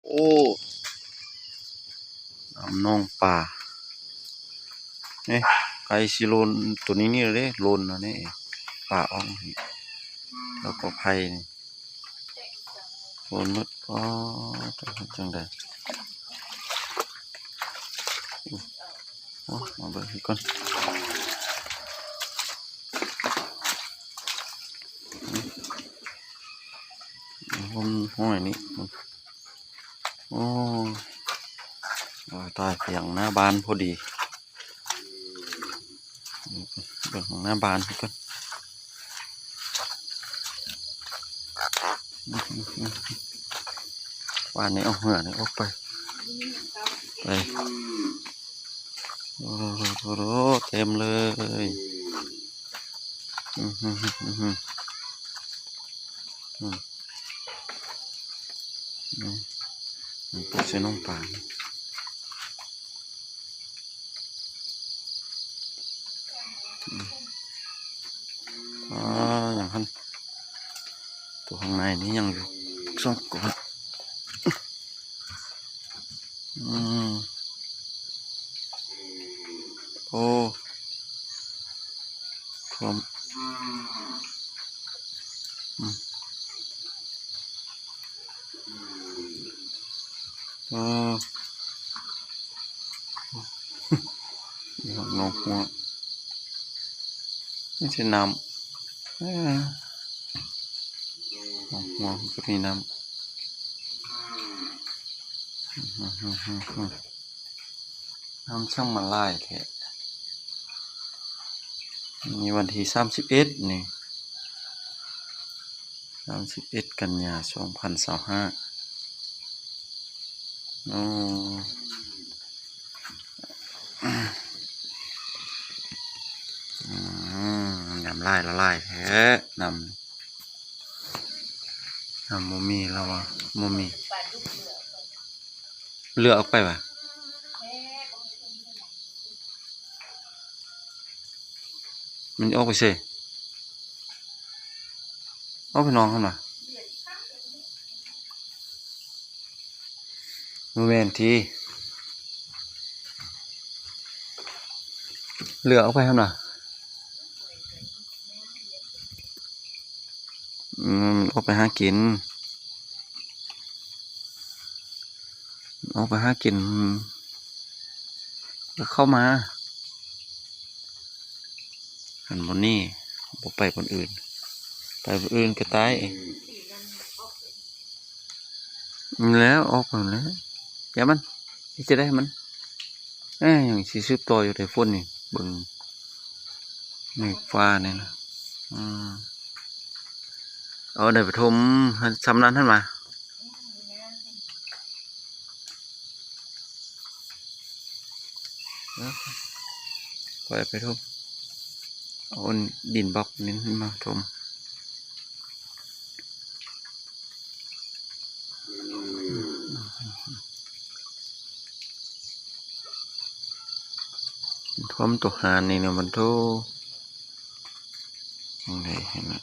โอ้น้ำนองป่าเนี่ยไก่ซิโลนตัวนี้นี่เลยโลนนะนี่ป่าอ่องแล้วก็ไผ่นี่โลนหมดก็จังได้โอ้มาเบิ่งก่อนผมห้อยนี่โอ้ตายเพียงหน้าบ้านพอดีเบิ่งของหน้าบ้านก่อนบ้านนี้เอาเหือนี่ออกไปโอ้โหเต็มเลยปุ๊บเส้นน้องป่าอย่างนั้นตัวข้างในนี้ยังอยู่สองก้อนโอ้พร้อมนกหัวไม่ใช่น้ำนกหัวก็มีน้ำน้ำช่างมาไล่แท้มีวันที่31นี่31 กันยา 2025โอ้ยำไล่ละไล่แท้นำโมมีแล้ววะโมมีเลือกออกไปวะมันออกไปสิออกไปนอนกันมาโมเมนทีเลือกออกไปครับน่ะออกไปหากินออกไปหากินแล้วเข้ามาหันบนนี่บอกไปคนอื่นไปคนอื่นก็ตายแล้วออกไปแล้วอย่ามันจะได้มันอย่างสีซึบตัวอยู่ในฝนนี่บึงเมฆฟ้าเนี่ยนะเอาเดี๋ยวไปทมซ้ำนั้นท่านมาปล่อยไปทมเอาดินบล็อกนี้มาทมทมตัวหานี่เนี่ยมันโตยังไงเห็นไหม